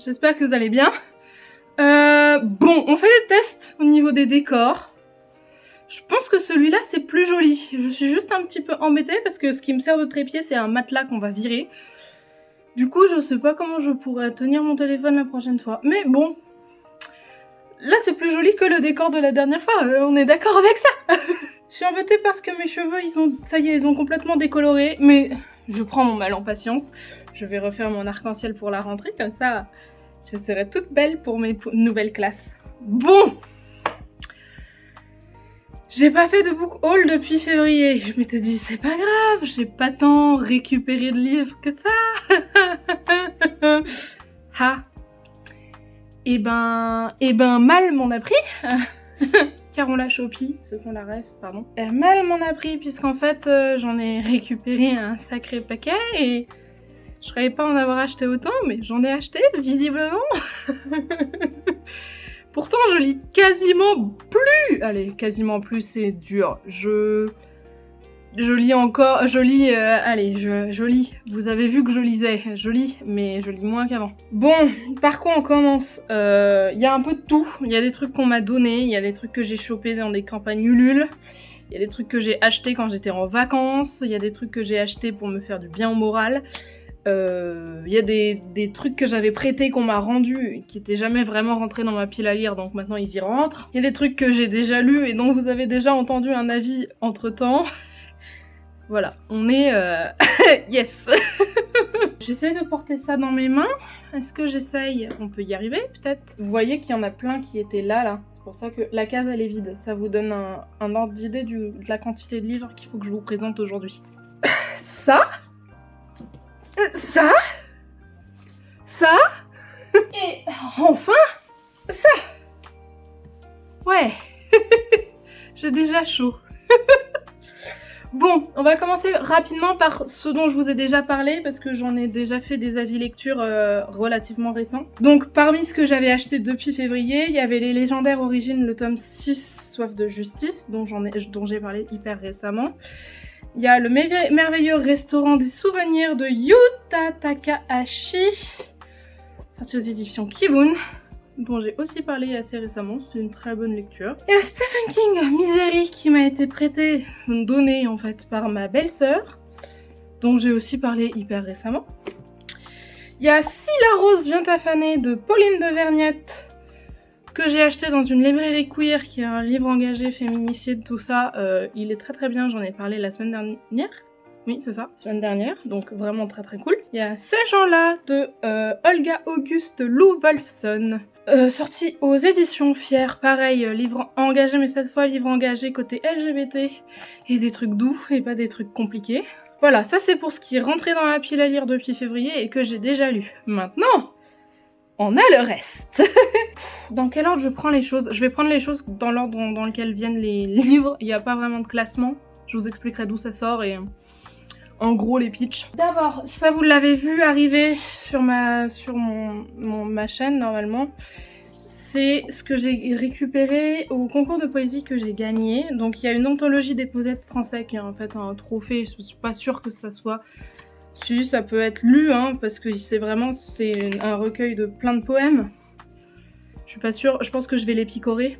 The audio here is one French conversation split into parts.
j'espère que vous allez bien. Bon, on fait des tests au niveau des décors. Je pense que celui-là c'est plus joli. Je suis juste un petit peu embêtée parce que ce qui me sert de trépied c'est un matelas qu'on va virer. Du coup je sais pas comment je pourrais tenir mon téléphone la prochaine fois. Mais bon, là c'est plus joli que le décor de la dernière fois, on est d'accord avec ça. Je suis embêtée parce que mes cheveux ça y est, ils ont complètement décoloré. Mais je prends mon mal en patience. Je vais refaire mon arc-en-ciel pour la rentrée, comme ça je serai toute belle pour mes nouvelles classes. Bon, j'ai pas fait de book haul depuis février. Je m'étais dit c'est pas grave, j'ai pas tant récupéré de livres que ça. Ha. Et ben mal m'en a pris. Car on l'a chopé, ceux qu'on la rêve, pardon. Mal m'en a pris puisqu'en fait j'en ai récupéré un sacré paquet et je croyais pas en avoir acheté autant, mais j'en ai acheté, visiblement. Pourtant, je lis quasiment plus. Allez, quasiment plus, c'est dur. Je lis encore, allez, je lis. Vous avez vu que je lisais, je lis, mais je lis moins qu'avant. Bon, par quoi on commence? Il y a un peu de tout. Il y a des trucs qu'on m'a donnés, il y a des trucs que j'ai chopés dans des campagnes Ulule. Il y a des trucs que j'ai achetés quand j'étais en vacances. Il y a des trucs que j'ai achetés pour me faire du bien au moral. Il y a des trucs que j'avais prêtés qu'on m'a rendus qui étaient jamais vraiment rentrés dans ma pile à lire, donc maintenant ils y rentrent. Il y a des trucs que j'ai déjà lus et dont vous avez déjà entendu un avis entre temps. Voilà, on est yes. J'essaye de porter ça dans mes mains. Est-ce que j'essaye? On peut y arriver peut-être. Vous voyez qu'il y en a plein qui étaient là. C'est pour ça que la case elle est vide. Ça vous donne un ordre d'idée de la quantité de livres qu'il faut que je vous présente aujourd'hui. Ça et enfin ça. Ouais. J'ai déjà chaud. Bon, on va commencer rapidement par ce dont je vous ai déjà parlé parce que j'en ai déjà fait des avis lecture relativement récents. Donc parmi ce que j'avais acheté depuis février, il y avait les légendaires origines, le tome 6, Soif de justice, dont j'ai parlé hyper récemment. Il y a le merveilleux restaurant des souvenirs de Yuta Takahashi, sorti aux éditions Kibun, dont j'ai aussi parlé assez récemment, c'est une très bonne lecture. Il y a Stephen King, Misery, qui m'a été prêté, donné en fait par ma belle-sœur, dont j'ai aussi parlé hyper récemment. Il y a Si la rose vient à faner de Pauline de Vergnette, que j'ai acheté dans une librairie queer, qui est un livre engagé, féminicide, tout ça. Il est très très bien, j'en ai parlé la semaine dernière. Oui, c'est ça, semaine dernière, donc vraiment très très cool. Il y a Ces gens-là de Olga Auguste Lou Wolfson, sorti aux éditions Fier, pareil, livre engagé, mais cette fois livre engagé côté LGBT, et des trucs doux et pas des trucs compliqués. Voilà, ça c'est pour ce qui est rentré dans ma pile à lire depuis février et que j'ai déjà lu. Maintenant, on a le reste. Dans quel ordre je prends les choses? Je vais prendre les choses dans l'ordre dans lequel viennent les livres. Il n'y a pas vraiment de classement. Je vous expliquerai d'où ça sort et en gros les pitchs. D'abord, ça vous l'avez vu arriver sur ma chaîne normalement. C'est ce que j'ai récupéré au concours de poésie que j'ai gagné. Donc il y a une anthologie des poètes français qui est en fait un trophée. Je suis pas sûre que ça soit... Si, ça peut être lu, hein, parce que c'est un recueil de plein de poèmes. Je suis pas sûre, je pense que je vais les picorer.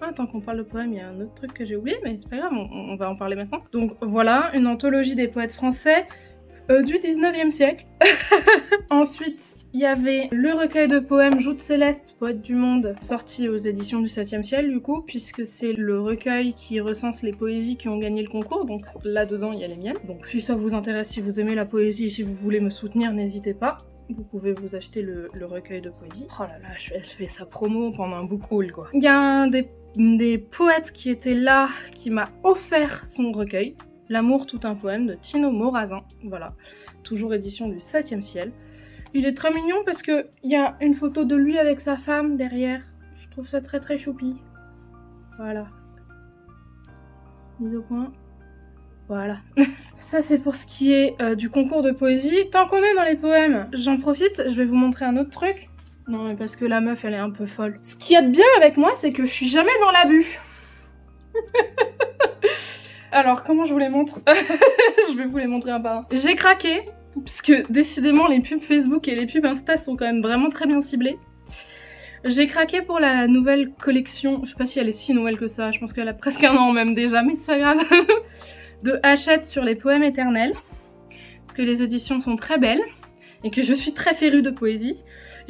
Ah, tant qu'on parle de poèmes, il y a un autre truc que j'ai oublié, mais c'est pas grave, on va en parler maintenant. Donc voilà, une anthologie des poètes français du 19e siècle. Ensuite, il y avait le recueil de poèmes Joutes Céleste, poète du monde, sorti aux éditions du 7e ciel du coup, puisque c'est le recueil qui recense les poésies qui ont gagné le concours, donc là-dedans il y a les miennes. Donc si ça vous intéresse, si vous aimez la poésie et si vous voulez me soutenir, n'hésitez pas. Vous pouvez vous acheter le recueil de poésie. Oh là là, je fais sa promo pendant un book haul quoi. Il y a un des poètes qui était là, qui m'a offert son recueil. L'amour tout un poème de Tino Morazin, voilà, toujours édition du 7e ciel. Il est très mignon parce que il y a une photo de lui avec sa femme derrière. Je trouve ça très très choupi. Voilà. Mise au point. Voilà. Ça c'est pour ce qui est du concours de poésie. Tant qu'on est dans les poèmes, j'en profite, je vais vous montrer un autre truc. Non mais parce que la meuf elle est un peu folle. Ce qu'il y a de bien avec moi c'est que je suis jamais dans l'abus. Alors comment je vous les montre? Je vais vous les montrer un par un. J'ai craqué parce que décidément les pubs Facebook et les pubs Insta sont quand même vraiment très bien ciblées. J'ai craqué pour la nouvelle collection, je sais pas si elle est si nouvelle que ça, je pense qu'elle a presque un an même déjà, mais c'est pas grave, de Hachette sur les poèmes éternels, parce que les éditions sont très belles, et que je suis très férue de poésie.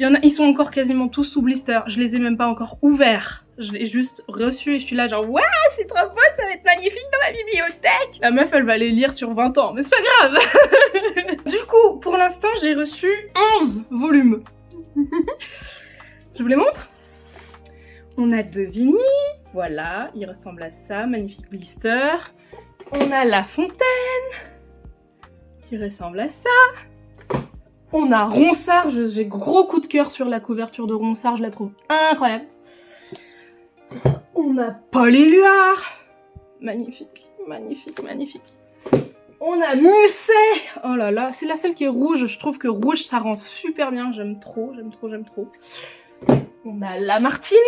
Ils sont encore quasiment tous sous blister, je les ai même pas encore ouverts, je l'ai juste reçu et je suis là genre « Waouh, c'est trop beau, ça va être magnifique dans ma bibliothèque !» La meuf, elle va les lire sur 20 ans, mais c'est pas grave. Du coup, pour l'instant, j'ai reçu 11 volumes. Je vous les montre. On a Devigny, voilà, il ressemble à ça, magnifique blister. On a La Fontaine, qui ressemble à ça. On a Ronsard, j'ai gros coup de cœur sur la couverture de Ronsard, je la trouve incroyable. On a Paul Éluard, magnifique, magnifique, magnifique. On a Musset, oh là là, c'est la seule qui est rouge, je trouve que rouge ça rend super bien, j'aime trop, j'aime trop, j'aime trop. On a Lamartine.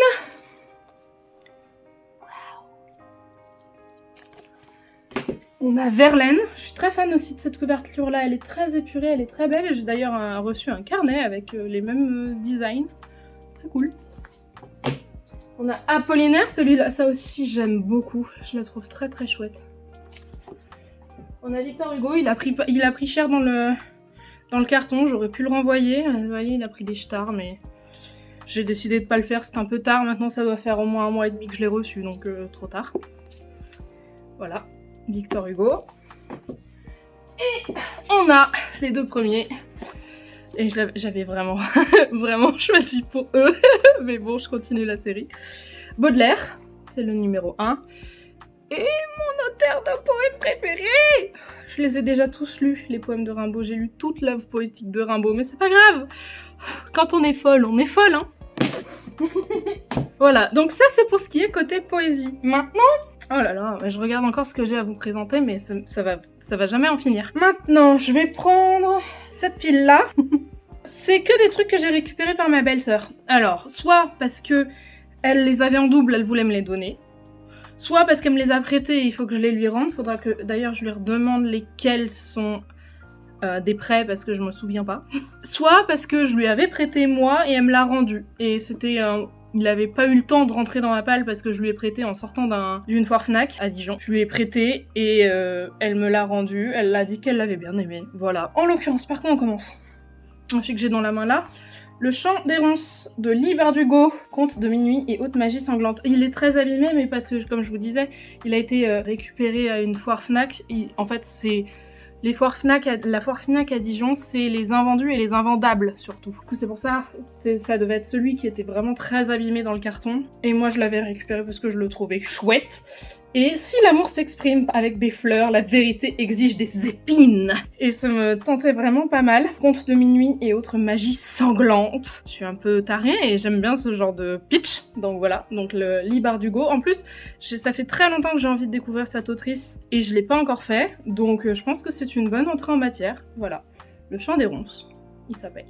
On a Verlaine. Je suis très fan aussi de cette couverture-là. Elle est très épurée, elle est très belle. J'ai d'ailleurs reçu un carnet avec les mêmes designs. Très cool. On a Apollinaire. Celui-là, ça aussi, j'aime beaucoup. Je la trouve très très chouette. On a Victor Hugo. Il a pris cher dans le carton. J'aurais pu le renvoyer. Vous voyez, il a pris des stars, mais... J'ai décidé de pas le faire, c'est un peu tard, maintenant ça doit faire au moins 1 mois et demi que je l'ai reçu, donc trop tard. Voilà, Victor Hugo. Et on a les 2 premiers. Et j'avais vraiment, vraiment choisi pour eux, mais bon, je continue la série. Baudelaire, c'est le numéro 1. Et mon auteur de poèmes préféré! Je les ai déjà tous lus, les poèmes de Rimbaud. J'ai lu toute l'œuvre poétique de Rimbaud, mais c'est pas grave! Quand on est folle, hein! Voilà, donc ça c'est pour ce qui est côté poésie. Maintenant, oh là là, je regarde encore ce que j'ai à vous présenter, mais ça va jamais en finir. Maintenant, je vais prendre cette pile-là. C'est que des trucs que j'ai récupérés par ma belle-sœur. Alors, soit parce que elle les avait en double, elle voulait me les donner. Soit parce qu'elle me les a prêtés, il faut que je les lui rende. Faudra que, d'ailleurs, je lui redemande lesquels sont... des prêts parce que je me souviens pas. Soit parce que je lui avais prêté moi et elle me l'a rendu. Et c'était il avait pas eu le temps de rentrer dans ma palle parce que je lui ai prêté en sortant d'une foire Fnac à Dijon. Je lui ai prêté et elle me l'a rendu. Elle l'a dit qu'elle l'avait bien aimé. Voilà. En l'occurrence, par contre, on commence. Celui que j'ai dans la main là. Le Chant des Ronces de Lee Bardugo, Conte de minuit et haute magie sanglante. Il est très abîmé, mais parce que, comme je vous disais, il a été récupéré à une foire Fnac. En fait, c'est... La foire Fnac à Dijon, c'est les invendus et les invendables surtout. Du coup, c'est pour ça, ça devait être celui qui était vraiment très abîmé dans le carton. Et moi, je l'avais récupéré parce que je le trouvais chouette. Et si l'amour s'exprime avec des fleurs, la vérité exige des épines. Et ça me tentait vraiment pas mal. Conte de minuit et autres magies sanglantes. Je suis un peu tarée et j'aime bien ce genre de pitch. Donc voilà, donc le Lee Bardugo. En plus, ça fait très longtemps que j'ai envie de découvrir cette autrice et je l'ai pas encore fait. Donc je pense que c'est une bonne entrée en matière. Voilà, Le Chant des Ronces, il s'appelle.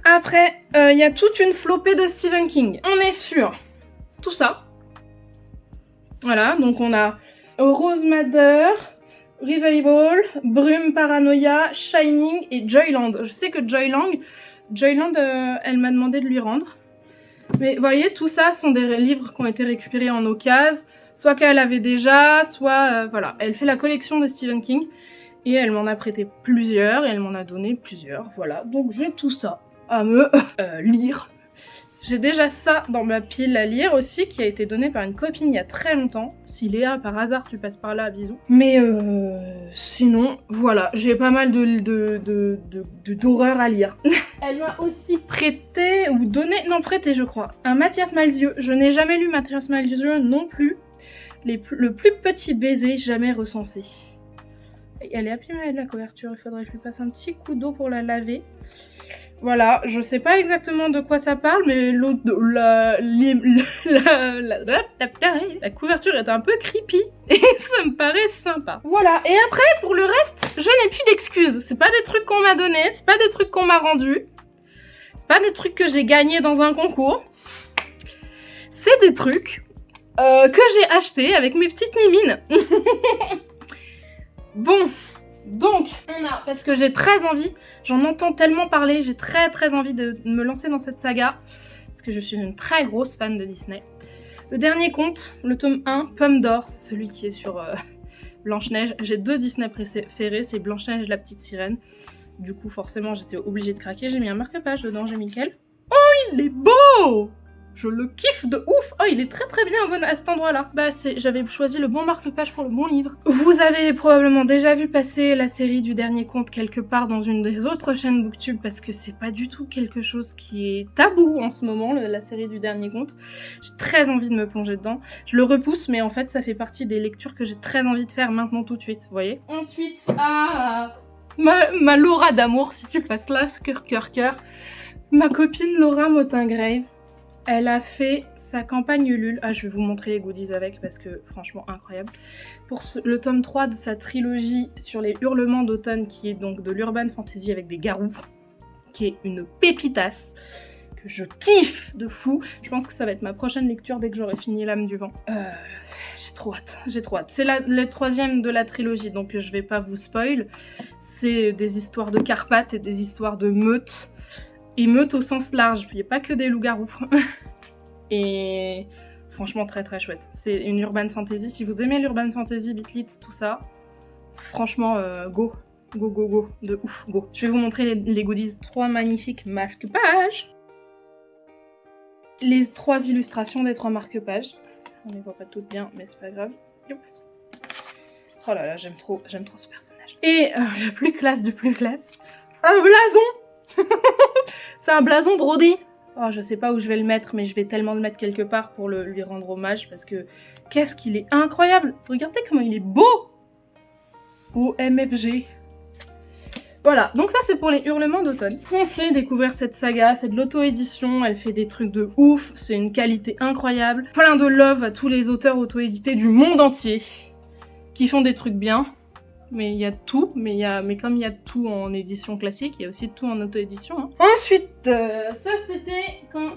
Après, il y a toute une flopée de Stephen King. On est sur tout ça. Voilà, donc on a Rose Madder, Revival, Brume Paranoia, Shining et Joyland. Je sais que Joyland, elle m'a demandé de lui rendre. Mais vous voyez, tout ça sont des livres qui ont été récupérés en occasion, soit qu'elle avait déjà, soit... voilà, elle fait la collection de Stephen King et elle m'en a prêté plusieurs et elle m'en a donné plusieurs. Voilà, donc j'ai tout ça à me lire. J'ai déjà ça dans ma pile à lire aussi, qui a été donné par une copine il y a très longtemps. Si Léa, par hasard, tu passes par là, bisous. Mais sinon, voilà, j'ai pas mal d'horreur à lire. Elle m'a aussi prêté, ou donné, non prêté je crois, un Mathias Malzieu. Je n'ai jamais lu Mathias Malzieu non plus. Le plus petit baiser jamais recensé. Elle est abîmée de la couverture, il faudrait que je lui passe un petit coup d'eau pour la laver. Voilà, je sais pas exactement de quoi ça parle, mais la couverture est un peu creepy et ça me paraît sympa. Voilà, et après, pour le reste, je n'ai plus d'excuses. C'est pas des trucs qu'on m'a donnés, c'est pas des trucs qu'on m'a rendus, c'est pas des trucs que j'ai gagnés dans un concours. C'est des trucs que j'ai achetés avec mes petites mimines. Bon, Donc, on a, parce que j'ai très envie, j'en entends tellement parler, j'ai très envie de me lancer dans cette saga, parce que je suis une très grosse fan de Disney. Le dernier conte, le tome 1, Pomme d'Or, c'est celui qui est sur Blanche-Neige. J'ai 2 Disney préférés, c'est Blanche-Neige et la petite sirène. Du coup, forcément, j'étais obligée de craquer. J'ai mis un marque-page dedans, j'ai mis quel? Oh, il est beau! Je le kiffe de ouf. Oh, il est très bien à cet endroit-là. Bah, j'avais choisi le bon marque-page pour le bon livre. Vous avez probablement déjà vu passer la série du dernier conte quelque part dans une des autres chaînes Booktube, parce que c'est pas du tout quelque chose qui est tabou en ce moment, la série du dernier conte. J'ai très envie de me plonger dedans. Je le repousse, mais en fait, ça fait partie des lectures que j'ai très envie de faire maintenant tout de suite, vous voyez. Ensuite, ma Laura d'amour, si tu passes là, cœur. Ma copine Laura Motingrave. Elle a fait sa campagne Ulule. Ah, je vais vous montrer les goodies avec parce que franchement incroyable. Pour le tome 3 de sa trilogie sur les hurlements d'automne, qui est donc de l'urban fantasy avec des garous, qui est une pépitasse, que je kiffe de fou. Je pense que ça va être ma prochaine lecture dès que j'aurai fini l'âme du vent. J'ai trop hâte. C'est le 3e de la trilogie, donc je vais pas vous spoil. C'est des histoires de Carpates et des histoires de meutes. Et meute au sens large, il n'y a pas que des loups-garous. Et franchement très chouette. C'est une urban fantasy. Si vous aimez l'urban fantasy, Bitlit, tout ça, franchement, go, de ouf, go. Je vais vous montrer les goodies. 3 magnifiques marque-pages. Les 3 illustrations des 3 marque-pages. On les voit pas toutes bien, mais c'est pas grave. Youp. Oh là là, j'aime trop ce personnage. Et le plus classe du plus classe, un blason. C'est un blason brodé. Oh, je sais pas où je vais le mettre, mais je vais tellement le mettre quelque part pour lui rendre hommage, parce que qu'est-ce qu'il est incroyable. Regardez comment il est beau. OMFG. Voilà, donc ça c'est pour les hurlements d'automne. Foncez découvrir cette saga, c'est de l'auto-édition, elle fait des trucs de ouf, c'est une qualité incroyable. Plein de love à tous les auteurs auto-édités du monde entier qui font des trucs bien. Mais il y a tout, mais comme il y a tout en édition classique, il y a aussi tout en auto-édition. Hein. Ensuite, ça c'était quand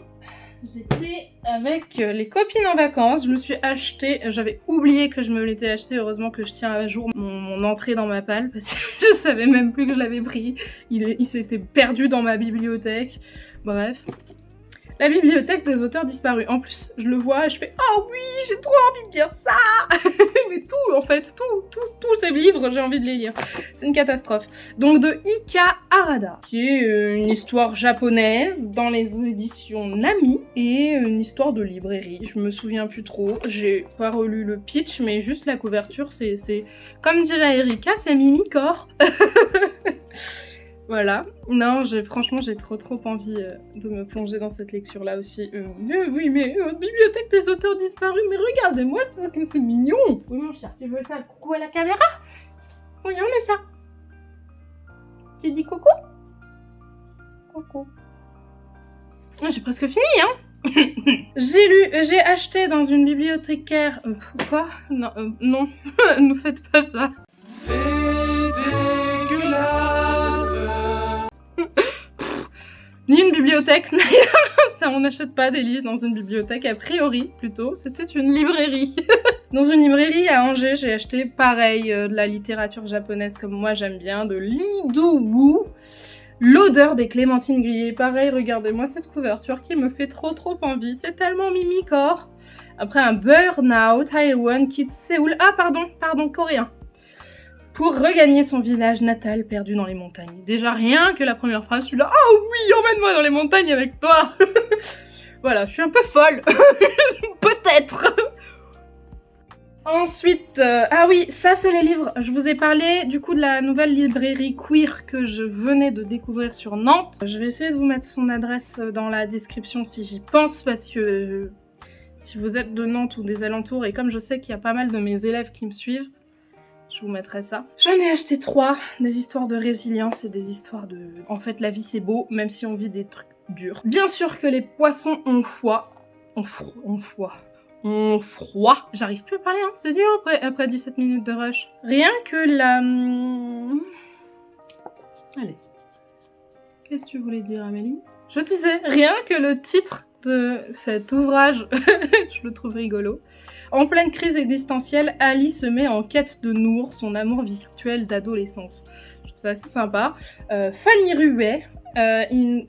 j'étais avec les copines en vacances. Je me suis acheté, j'avais oublié que je me l'étais acheté, heureusement que je tiens à jour mon entrée dans ma palle, parce que je savais même plus que je l'avais pris. Il s'était perdu dans ma bibliothèque. Bref. La bibliothèque des auteurs disparus. En plus, je le vois et je fais « Oh oui, j'ai trop envie de lire ça !» Mais tout, en fait, tous ces livres, j'ai envie de les lire. C'est une catastrophe. Donc de Ika Harada, qui est une histoire japonaise dans les éditions Nami, et une histoire de librairie. Je me souviens plus trop. J'ai pas relu le pitch, mais juste la couverture, c'est comme dirait Erika, c'est Mimi-Core. Voilà. Non, franchement, j'ai trop envie de me plonger dans cette lecture-là aussi. Oui, mais bibliothèque des auteurs disparus, mais regardez-moi, c'est mignon. Oui, mon chat, tu veux faire coucou à la caméra? Bonjour, le chat. Tu dis coucou? Coucou. J'ai presque fini, hein. J'ai acheté dans une bibliothécaire... quoi? Non, non, ne faites pas ça. C'est dégueulasse. Ni une bibliothèque d'ailleurs, ça on n'achète pas des livres dans une bibliothèque, a priori plutôt, c'était une librairie. Dans une librairie à Angers, j'ai acheté pareil de la littérature japonaise comme moi j'aime bien, de Lee Do-woo, L'odeur des clémentines grillées. Pareil, regardez-moi cette couverture qui me fait trop envie, c'est tellement Mimi-Core. Après un Burnout, Taiwan quitte Séoul, ah pardon, coréen. Pour regagner son village natal perdu dans les montagnes. Déjà rien que la première phrase, je suis là, oh oui, emmène-moi dans les montagnes avec toi. Voilà, je suis un peu folle. Peut-être. Ensuite, ah oui, ça c'est les livres. Je vous ai parlé du coup de la nouvelle librairie queer que je venais de découvrir sur Nantes. Je vais essayer de vous mettre son adresse dans la description si j'y pense, parce que si vous êtes de Nantes ou des alentours, et comme je sais qu'il y a pas mal de mes élèves qui me suivent, je vous mettrai ça. J'en ai acheté 3, des histoires de résilience et des histoires de... En fait, la vie c'est beau, même si on vit des trucs durs. Bien sûr que les poissons ont foi. Ont froid. J'arrive plus à parler, hein. C'est dur après 17 minutes de rush. Rien que la... Allez. Qu'est-ce que tu voulais dire, Amélie? Je disais, rien que le titre de cet ouvrage, je le trouve rigolo. En pleine crise existentielle, Ali se met en quête de Nour, son amour virtuel d'adolescence. Je trouve ça assez sympa. Fanny Ruet,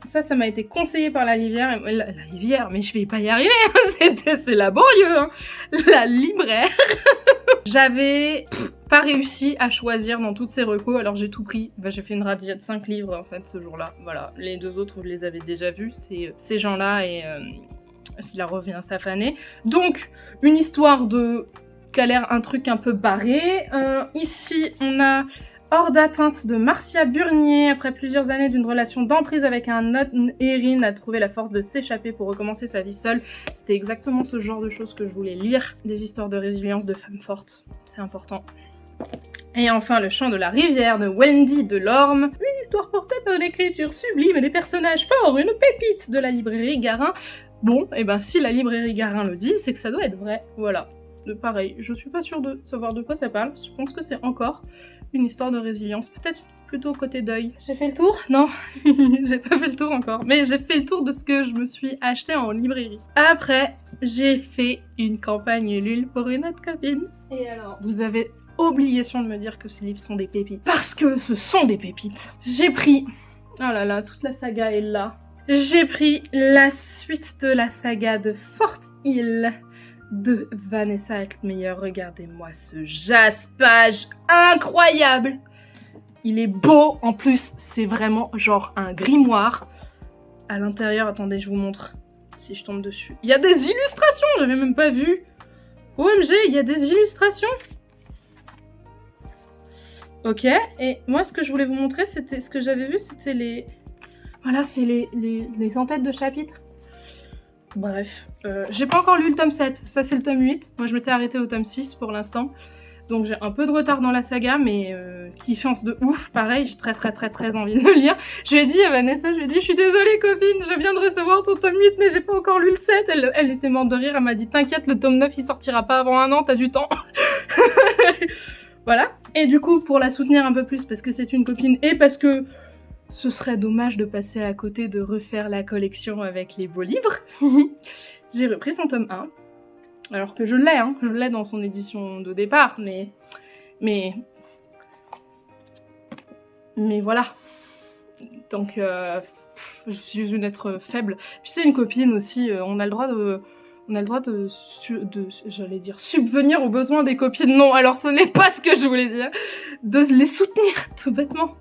ça m'a été conseillé par la Livière. La Livière, mais je vais pas y arriver, hein, c'est laborieux, hein. La libraire. J'avais pas réussi à choisir dans toutes ces recos, alors j'ai tout pris. J'ai fait une radia de 5 livres en fait ce jour-là. Voilà, les 2 autres, je les avais déjà vus, c'est ces gens-là et la revient Stafané. Donc, une histoire qui a l'air un truc un peu barré. Ici, on a Hors d'atteinte de Marcia Burnier. Après plusieurs années d'une relation d'emprise avec un homme, Erin a trouvé la force de s'échapper pour recommencer sa vie seule. C'était exactement ce genre de choses que je voulais lire. Des histoires de résilience de femmes fortes. C'est important. Et enfin, Le chant de la rivière de Wendy Delorme. Une histoire portée par une écriture sublime et des personnages forts. Une pépite de la librairie Garin. Bon, et ben si la librairie Garin le dit, c'est que ça doit être vrai. Voilà. Pareil, je suis pas sûre de savoir de quoi ça parle. Je pense que c'est encore une histoire de résilience. Peut-être plutôt côté deuil. J'ai fait le tour? Non, j'ai pas fait le tour encore. Mais j'ai fait le tour de ce que je me suis acheté en librairie. Après, j'ai fait une campagne Ulule pour une autre copine. Et alors, vous avez obligation de me dire que ces livres sont des pépites. Parce que ce sont des pépites. J'ai pris... Oh là là, toute la saga est là. J'ai pris la suite de la saga de Fort Hill de Vanessa Altmeyer. Regardez-moi ce jaspage incroyable. Il est beau, en plus, c'est vraiment genre un grimoire. À l'intérieur, attendez, je vous montre si je tombe dessus. Il y a des illustrations, j'avais même pas vu. OMG, il y a des illustrations. Ok, et moi ce que je voulais vous montrer, c'était ce que j'avais vu, c'était les... Voilà, c'est les en-têtes de chapitres. Bref, j'ai pas encore lu le tome 7, ça c'est le tome 8. Moi je m'étais arrêtée au tome 6 pour l'instant. Donc j'ai un peu de retard dans la saga, mais kiffance de ouf. Pareil, j'ai très envie de le lire. Je lui ai dit à Vanessa, je suis désolée copine, je viens de recevoir ton tome 8, mais j'ai pas encore lu le 7. Elle était morte de rire, elle m'a dit t'inquiète, le tome 9 il sortira pas avant 1 an, t'as du temps. Voilà. Et du coup, pour la soutenir un peu plus, parce que c'est une copine et parce que ce serait dommage de passer à côté de refaire la collection avec les beaux livres, j'ai repris son tome 1. Alors que je l'ai dans son édition de départ, mais voilà. Donc, je suis une être faible. Puis c'est une copine aussi, on a le droit de j'allais dire subvenir aux besoins des copines. Non, alors ce n'est pas ce que je voulais dire. De les soutenir, tout bêtement.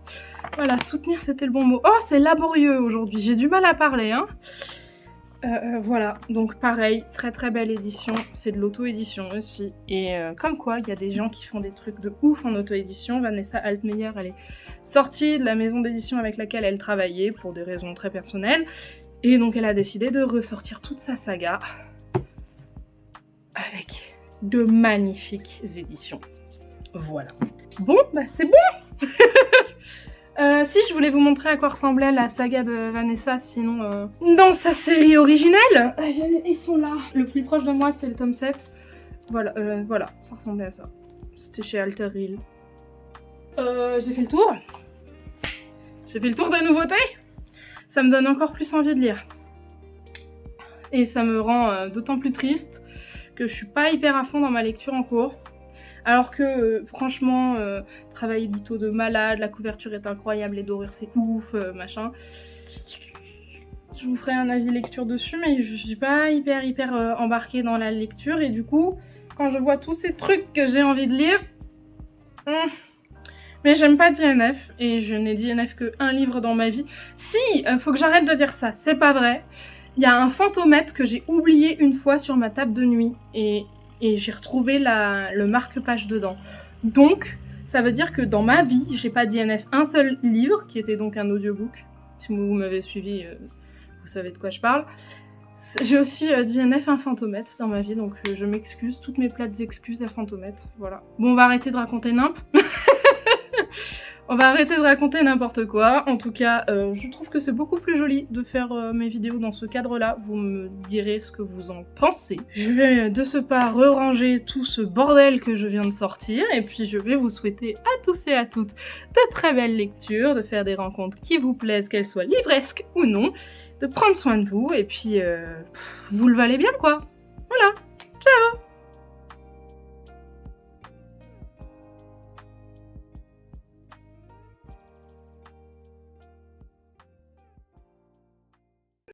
Voilà, soutenir c'était le bon mot. Oh, c'est laborieux aujourd'hui, j'ai du mal à parler, hein. Voilà, donc pareil, très belle édition, c'est de l'auto-édition aussi, et comme quoi, il y a des gens qui font des trucs de ouf en auto-édition. Vanessa Altmeyer, elle est sortie de la maison d'édition avec laquelle elle travaillait pour des raisons très personnelles, et donc elle a décidé de ressortir toute sa saga avec de magnifiques éditions. Voilà. Bon, bah c'est bon. Si, je voulais vous montrer à quoi ressemblait la saga de Vanessa, sinon... Dans sa série originelle, ils sont là. Le plus proche de moi, c'est le tome 7. Voilà, voilà, ça ressemblait à ça. C'était chez Alter Hill. J'ai fait le tour. J'ai fait le tour des nouveautés. Ça me donne encore plus envie de lire. Et ça me rend d'autant plus triste que je suis pas hyper à fond dans ma lecture en cours. Alors que, franchement, travail édito de malade, la couverture est incroyable, les dorures c'est ouf, machin. Je vous ferai un avis lecture dessus, mais je suis pas hyper embarquée dans la lecture. Et du coup, quand je vois tous ces trucs que j'ai envie de lire... Mais j'aime pas DNF, et je n'ai DNF que un livre dans ma vie. Si, faut que j'arrête de dire ça, c'est pas vrai. Il y a un fantomètre que j'ai oublié une fois sur ma table de nuit, et j'ai retrouvé le marque-page dedans. Donc, ça veut dire que dans ma vie, j'ai pas DNF un seul livre, qui était donc un audiobook. Si vous m'avez suivi, vous savez de quoi je parle. J'ai aussi DNF un fantomètre dans ma vie, donc je m'excuse, toutes mes plates excuses à fantomètre, voilà. Bon, on va arrêter de raconter nimp. On va arrêter de raconter n'importe quoi. En tout cas, je trouve que c'est beaucoup plus joli de faire mes vidéos dans ce cadre-là. Vous me direz ce que vous en pensez. Je vais de ce pas ranger tout ce bordel que je viens de sortir. Et puis je vais vous souhaiter à tous et à toutes de très belles lectures, de faire des rencontres qui vous plaisent, qu'elles soient livresques ou non, de prendre soin de vous. Et puis, vous le valez bien quoi. Voilà. Ciao!